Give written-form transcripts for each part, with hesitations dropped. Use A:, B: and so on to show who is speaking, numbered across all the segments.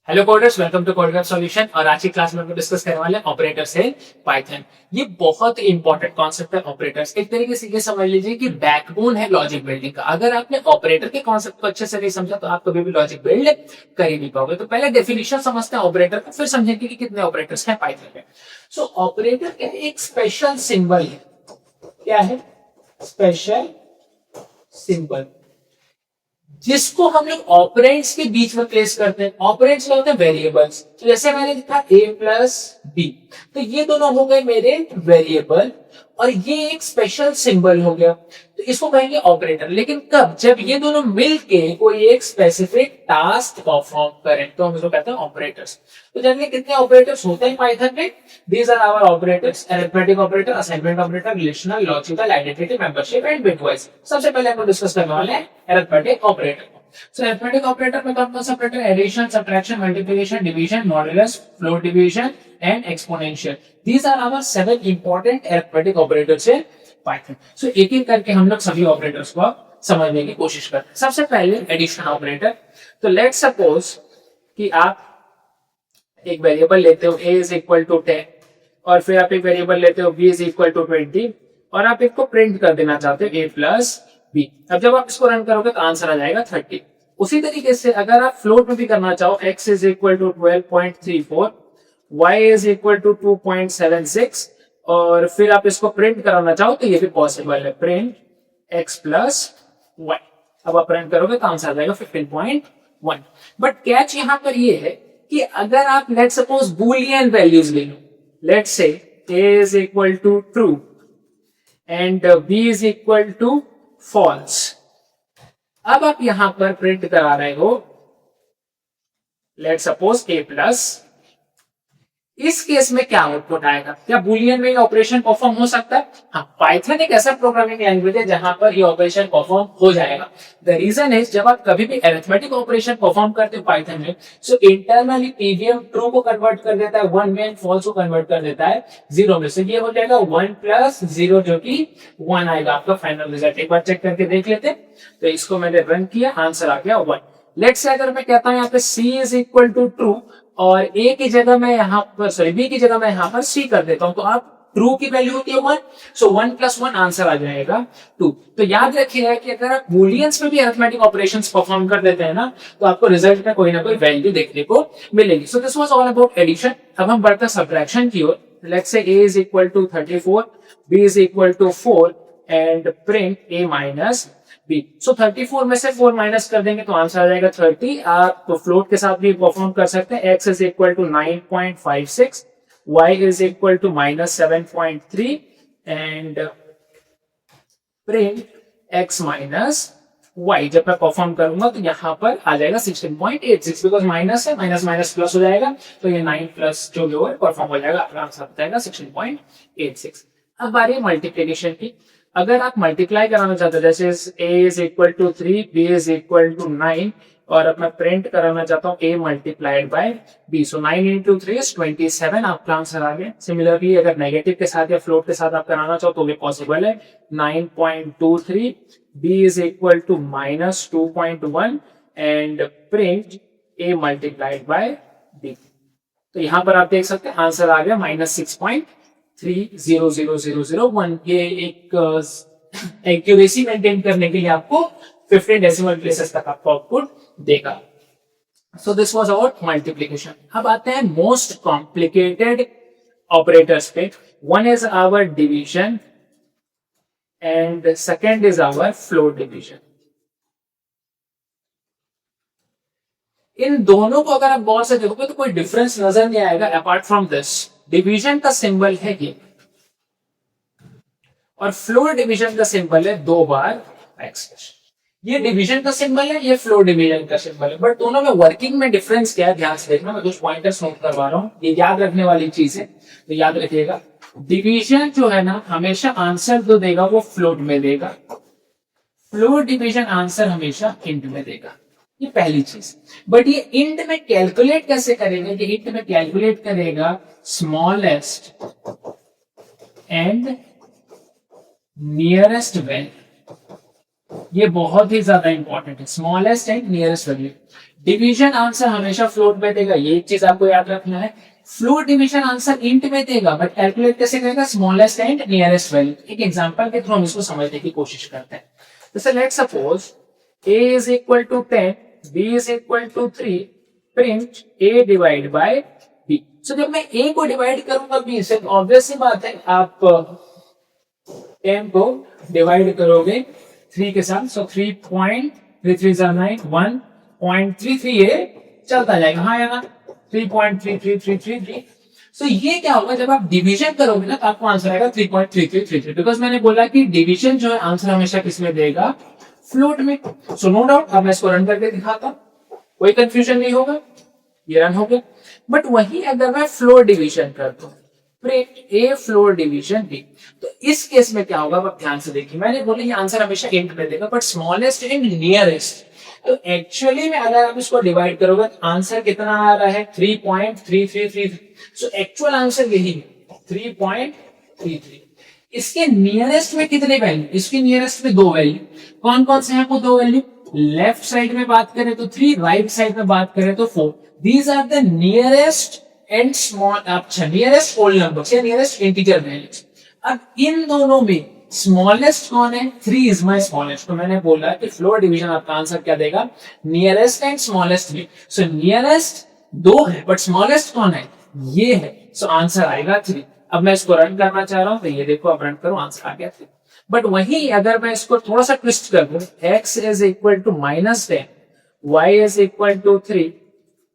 A: Hello coders, welcome to CodeWeb solution. और आज की क्लास में हम डिस्कस करने वाले ऑपरेटर्स है पाइथन। ये बहुत इंपॉर्टेंट कॉन्सेप्ट है ऑपरेटर्स। एक तरीके से ये समझ लीजिए कि बैकबोन है लॉजिक बिल्डिंग का। अगर आपने ऑपरेटर के कॉन्सेप्ट को अच्छे से नहीं समझा तो आप कभी भी लॉजिक बिल्ड कर ही नहीं पाओगे। तो पहले डेफिनेशन समझते हैं ऑपरेटर का, फिर समझेंगे कि कितने ऑपरेटर्स हैं पाइथन में। सो ऑपरेटर क्या है? एक स्पेशल सिंबल है। क्या है? स्पेशल सिंबल जिसको हम लोग ऑपरेंड्स के बीच में प्लेस करते हैं। ऑपरेंड्स क्या होते हैं? वेरिएबल्स। तो जैसे मैंने लिखा a प्लस बी, तो ये दोनों हो गए मेरे वेरिएबल और ये एक स्पेशल सिंबल हो गया, तो इसको कहेंगे ऑपरेटर। लेकिन कब? जब ये दोनों मिलके कोई एक स्पेसिफिक टास्क परफॉर्म करें तो हम इसको कहते हैं ऑपरेटर्स। तो जानिए कितने ऑपरेटर्स होते हैं पाइथन में। These are our operators: arithmetic operator, assignment operator, relational, logical, identity, membership and bitwise. सबसे पहले हम डिस्कस करने वाले हैं arithmetic operator. So arithmetic operator में कौन सा operator? Addition, subtraction, multiplication, division, modulus, float division and exponential. These are our 7 important arithmetic operators है पाइथन। सो एक एक करके हम लोग सभी ऑपरेटर्स को समझने की कोशिश करते हैं। सबसे पहले एडिशन ऑपरेटर। तो लेट्स सपोज कि आप एक वेरिएबल लेते हो a इज इक्वल टू 10 और फिर आप एक वेरिएबल लेते हो b इज इक्वल टू 20 और आप इसको प्रिंट कर देना चाहते हो a प्लस b। अब जब आप इसको रन करोगे तो आंसर आ जाएगा 30। उसी तरीके से अगर आप फ्लोट में भी करना चाहो, x is equal to 12.34, y is equal to 2.76 और फिर आप इसको प्रिंट कराना चाहो तो ये भी पॉसिबल है, प्रिंट x प्लस y। अब आप प्रिंट करोगे तो आंसर आ जाएगा 15.1। बट कैच यहां पर ये है कि अगर आप लेट सपोज बूलियन वैल्यूज ले लो, let say a is equal to true and b is equal to false. अब आप यहां पर प्रिंट करा रहे हो लेट सपोज a प्लस। इस केस में क्या आउटपुट आएगा? क्या बुलियन में ऑपरेशन परफॉर्म हो सकता है? हाँ, पाइथन एक ऐसा प्रोग्रामिंग लैंग्वेज है जहां पर ये ऑपरेशन परफॉर्म हो जाएगा। द रीजन इज जब आप कभी भी अरिथमेटिक ऑपरेशन परफॉर्म करते हो पाइथन में, सो इंटरनली पीवीएम ट्रू को कन्वर्ट कर देता है 1 में, फॉल्स को कन्वर्ट कर देता है 0 में। से ये हो जाएगा 1 प्लस 0 जो कि 1 आएगा आपका फाइनल रिजल्ट। एक बार चेक करके देख लेते। तो इसको मैंने रन किया, आंसर आ गया 1। लेट्स से अगर मैं कहता हूं यहाँ पे c is equal to true और a की जगह मैं यहाँ पर b की जगह मैं यहाँ पर c कर देता हूं, तो आप ट्रू की वैल्यू होती है 1, सो 1 प्लस 1 आंसर आ जाएगा 2। तो याद रखिएगा कि अगर आप बूलियंस में भी अरिथमेटिक ऑपरेशंस परफॉर्म कर देते हैं ना, तो आपको रिजल्ट में कोई ना कोई वैल्यू देखने को मिलेगी। So this was all about addition. अब हम बढ़ते हैं सब्ट्रैक्शन की ओर। Let's say a is equal to 34, b is equal to 4 and print a minus b। So 34 में से 4 माइनस कर देंगे तो आंसर आ जाएगा 30। आप तो फ्लोट के साथ भी परफॉर्म कर सकते हैं। x is equal to 9.56, y is equal to minus 7.3 and print x minus y। जब मैं परफॉर्म करूंगा तो यहाँ पर आ जाएगा 16.86, बिकॉज माइनस है, माइनस माइनस प्लस हो जाएगा तो ये 9 प्लस जो भी हो परफॉर्म हो जाएगा, आपका आंसर आ जाएगा 16.86। अब बारी है मल्टीप्लीकेशन की। अगर आप मल्टीप्लाई कराना चाहते हो, जैसे a is equal to 3, b is equal to 9 और अब मैं प्रिंट कराना चाहता हूँ a multiplied by b, so 9 into 3 is 27, आपका आंसर आ गया। सिमिलरली अगर नेगेटिव के साथ या फ्लोट के साथ आप कराना चाहो तो भी पॉसिबल है। 9.23, b is equal to minus 2.1 and print a multiplied by b। तो यहां पर आप देख सकते हैं आंसर आ गया माइनस 6.300001। ये एक एक्यूरेसी मेंटेन करने के लिए आपको 15 डेसिमल प्लेसेस तक आपको आउटपुट देगा। So this was about multiplication. अब आते हैं मोस्ट कॉम्प्लिकेटेड ऑपरेटर्स पे। One is our division and second is our float division. इन दोनों को अगर आप गौर से देखोगे तो कोई डिफरेंस नजर नहीं आएगा अपार्ट फ्रॉम दिस। डिवीजन का सिंबल है ये और फ्लोट डिवीजन का सिंबल है 2 बार एक्स। ये डिवीजन का सिंबल है, ये फ्लोट डिवीजन का सिंबल है, बट दोनों में वर्किंग में डिफरेंस क्या है ध्यान से देखना। मैं कुछ पॉइंटर्स नोट करवा रहा हूं, ये याद रखने वाली चीज है, तो याद रखिएगा। डिवीजन जो है ना हमेशा आंसर जो देगा वो फ्लोट में देगा, फ्लोट डिवीजन आंसर हमेशा इंट में देगा। ये पहली चीज। बट ये इंट में कैलकुलेट कैसे करेगा? ये इंट में कैलकुलेट करेगा स्मॉलेस्ट एंड नियरेस्ट वैल्यू। ये बहुत ही ज्यादा इंपॉर्टेंट है, smallest and nearest value. Division answer हमेशा फ्लोट में देगा, ये एक चीज आपको याद रखना है। फ्लोट डिवीजन आंसर इंट में देगा, बट कैलकुलेट कैसे करेगा, स्मॉलेस्ट एंड नियरेस्ट वैल्यू। एक एग्जांपल के थ्रू हम इसको समझने की कोशिश करते हैं। जैसे late suppose a is equal to 10, b is equal to 3, print a divide by b। सो जब मैं a को डिवाइड करूंगा b से, तो ऑब्वियस सी बात है आप 10 को डिवाइड करोगे 3 के साथ, सो 3.3309 1.33 ये चलता जाएगा, हाँ या ना, 3.33333। सो ये क्या होगा, जब आप डिवीजन करोगे ना तो आपको आंसर आएगा 3.3333, बिकॉज मैंने बोला कि डिवीजन जो है आंसर हमेशा किसमें देगा, फ्लोट में। सो नो डाउट, अब मैं इसको रन करके दिखाता हूं, कोई कंफ्यूजन नहीं होगा, ये रन हो गया। बट वही अगर मैं फ्लोर डिवीजन करता हूं, प्रिंट ए फ्लोर डिवीजन बी, तो इस केस में क्या होगा, आप ध्यान से देखिए, मैंने बोला ये आंसर हमेशा इंट में देगा, बट स्मॉलेस्ट एंड नियरेस्ट। तो एक्चुअली में अगर आप इसको डिवाइड करोगे तो आंसर कितना आ रहा है, 3.3333। सो एक्चुअल आंसर यही है 3.33। इसके नियरेस्ट में कितने वैल्यू, इसके नियरेस्ट में 2 वैल्यू, कौन कौन से हैं वो 2 वैल्यू, लेफ्ट साइड में बात करें तो 3, राइट साइड में बात करें तो 4। These are the nearest and small, अच्छा नियरेस्ट होल नंबर्स या नियरेस्ट इंटीजर वैल्यूज। अब इन दोनों में स्मॉलेस्ट कौन है, 3 इज माई स्मॉलेस्ट। तो मैंने बोला कि फ्लोर डिवीजन आपका आंसर क्या देगा, नियरेस्ट एंड स्मॉलेस्ट में। सो नियरेस्ट 2 है बट स्मॉलेस्ट कौन है, ये है, सो आंसर आएगा 3। अब मैं इसको रन करना चाह रहा हूं, तो ये देखो अब रन करो, आंसर आ गया 3। बट वही अगर मैं इसको थोड़ा सा ट्विस्ट कर दूं, x is equal to -10, y is equal to 3,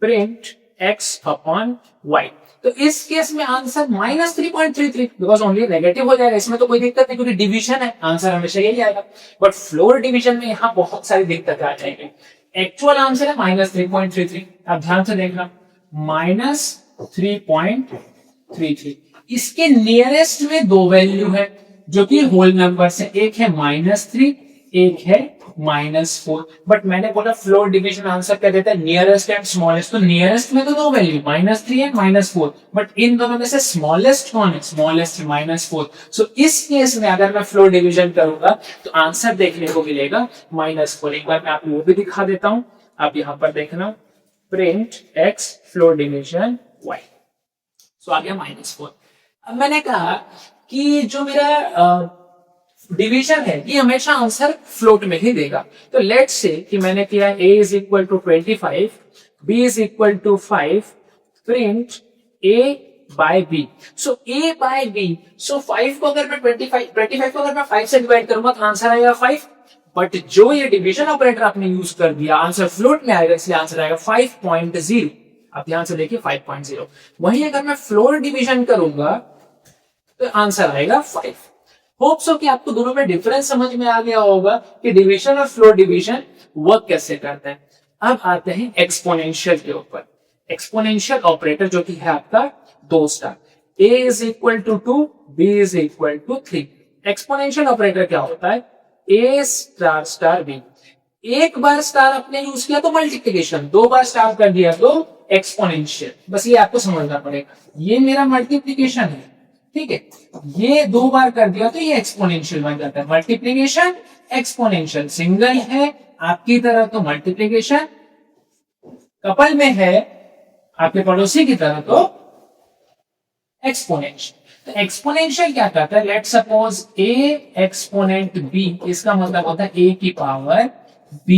A: print x upon y, तो इस केस में आंसर -3.33, बिकॉज ओनली नेगेटिव हो जाएगा, इसमें तो कोई दिक्कत नहीं क्योंकि डिवीजन है, आंसर हमेशा यही आएगा। बट फ्लोर डिवीजन में यहाँ बहुत सारी दिक्कत आ जाएगी। एक्चुअल आंसर है -3.33, आप ध्यान से देखना, -3.33। इसके नियरेस्ट में 2 वैल्यू है जो कि होल नंबर से, एक है -3, एक है -4। बट मैंने बोला फ्लोर डिवीजन आंसर क्या देता है, नियरेस्ट एंड स्मॉलेस्ट। तो नियरेस्ट में तो 2 वैल्यू, -3 एंड -4, बट इन दोनों में से स्मॉलेस्ट कौन है, स्मॉलेस्ट -4। सो इस केस में अगर मैं फ्लोर डिवीजन करूंगा तो आंसर देखने को मिलेगा -4। एक बार मैं आपको वो भी दिखा देता हूं, आप यहां पर देखना, print x floor division y, सो आ गया -4। अब मैंने कहा कि जो मेरा डिवीजन है ये हमेशा आंसर फ्लोट में ही देगा। तो लेट्स से कि मैंने किया a is equal to 25, b is equal to 5, print a by b। So a by b, so 5 को अगर मैं 25 को अगर मैं 5 से डिवाइड करूंगा तो आंसर आएगा 5। बट जो ये डिवीजन ऑपरेटर आपने यूज कर दिया, आंसर फ्लोट में आएगा, इसलिए आंसर आएगा 5.0। आप ध्यान से देखिए 5.0। वहीं अगर मैं फ्लोर डिवीजन करूंगा तो आंसर आएगा 5। होप सो कि आपको दोनों में डिफरेंस समझ में आ गया होगा कि डिवीजन और फ्लोर डिवीजन वर्क कैसे करते हैं। अब आते हैं एक्सपोनेंशियल के ऊपर। एक्सपोनेंशियल ऑपरेटर जो कि है आपका 2 star, a is equal to 2, b is equal to 3। Exponential operator क्या होता है, a स्टार स्टार b। एक बार स्टार आपने यूज किया तो मल्टीप्लीकेशन, 2 बार स्टार कर दिया तो एक्सपोनेंशियल। बस ये आपको समझना पड़ेगा, ये मेरा मल्टीप्लीकेशन है, ठीक है, ये 2 बार कर दिया तो ये एक्सपोनेंशियल बन जाता है। मल्टीप्लीकेशन एक्सपोनेंशियल, सिंगल है आपकी तरह तो मल्टीप्लीकेशन, कपल में है आपके पड़ोसी की तरह तो एक्सपोनेंशियल। तो एक्सपोनेंशियल क्या करता है, late suppose a exponent b, इसका मतलब होता है a की पावर b।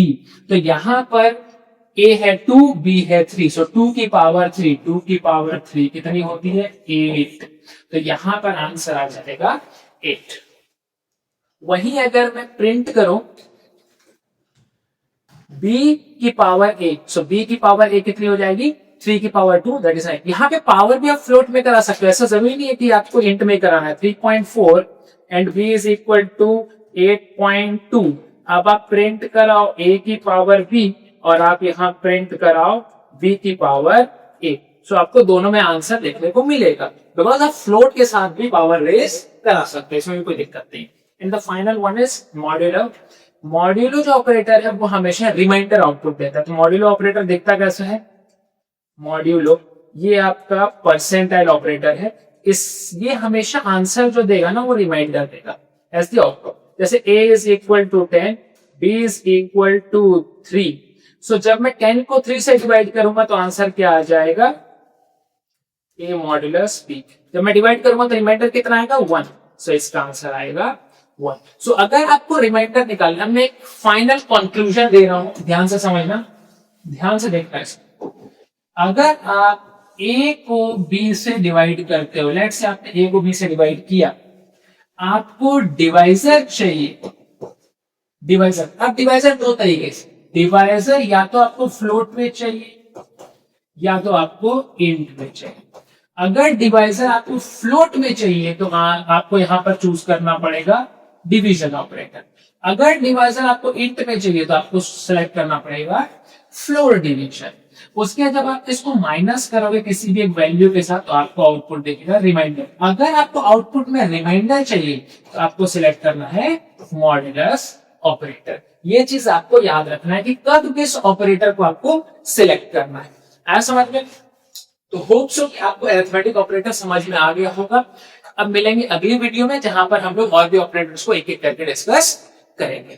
A: तो यहां पर a है 2, b है 3, सो 2 की पावर 3, 2 की पावर 3 कितनी होती है, 8। तो यहां पर आंसर आ जाएगा 8। वहीं अगर मैं प्रिंट करूं b की पावर 8, सो b की पावर 8 कितनी हो जाएगी, 3 की पावर 2, दैट इज 9। यहाँ पे पावर भी आप फ्लोट में करा सकते हो, ऐसा जरूरी नहीं है कि आपको इंट में कराना है। 3.4 and b is equal to 8.2। अब आप प्रिंट कराओ a की पावर b और आप यहाँ प्रिंट कराओ b की पावर 8, सो आपको दोनों में आंसर देखने को मिलेगा, बिकॉज आप फ्लोट के साथ भी पावर रेस करा सकते हैं, इसमें भी कोई दिक्कत नहीं। And the final one is modulo. Modulo जो ऑपरेटर है वो हमेशा रिमाइंडर आउटपुट देता है। तो मॉड्यूलो ऑपरेटर देखता कैसे है, मॉड्यूलो ये आपका परसेंटाइल ऑपरेटर है, ये हमेशा आंसर जो देगा ना वो रिमाइंडर देगा एज द आउटपुट। जैसे a is equal to 10, b is equal to 3, so जब मैं 10 को 3 से डिवाइड करूंगा तो आंसर क्या आ जाएगा, a मॉड्यूलस b। जब मैं डिवाइड करूंगा तो रिमाइंडर कितना आएगा 1। सो इसका आंसर आएगा 1। सो अगर आपको रिमाइंडर निकालना, मैं एक फाइनल कंक्लूजन दे रहा हूं, ध्यान से समझना, ध्यान से देखना इसको। अगर आप a को b से डिवाइड करते हो, लेट्स से आपने a को b से डिवाइड किया, आपको डिवाइजर चाहिए। डिवाइजर, अब डिवाइजर दो तरीके से, डिवाइजर या तो आपको फ्लोट में चाहिए या तो आपको इंट में चाहिए। अगर डिवाइजर आपको फ्लोट में चाहिए तो आपको यहां पर चूज करना पड़ेगा डिवीजन ऑपरेटर। अगर डिवाइजर आपको इंट में चाहिए तो आपको सेलेक्ट करना पड़ेगा फ्लोर डिवीजन। उसके जब आप इसको माइनस करोगे किसी भी एक वैल्यू के साथ तो आपको आउटपुट देखेगा रिमाइंडर। अगर आपको आउटपुट में रिमाइंडर चाहिए तो आपको सिलेक्ट करना है मॉड्यूलस ऑपरेटर। ये चीज आपको याद रखना है कि कब किस ऑपरेटर को आपको सिलेक्ट करना है। ऐसा समझ में? तो होप सो कि आपको अरिथमेटिक ऑपरेटर समझ में आ गया होगा। अब मिलेंगे अगली वीडियो में जहां पर हम लोग और भी ऑपरेटर्स को एक एक करके डिस्कस करेंगे।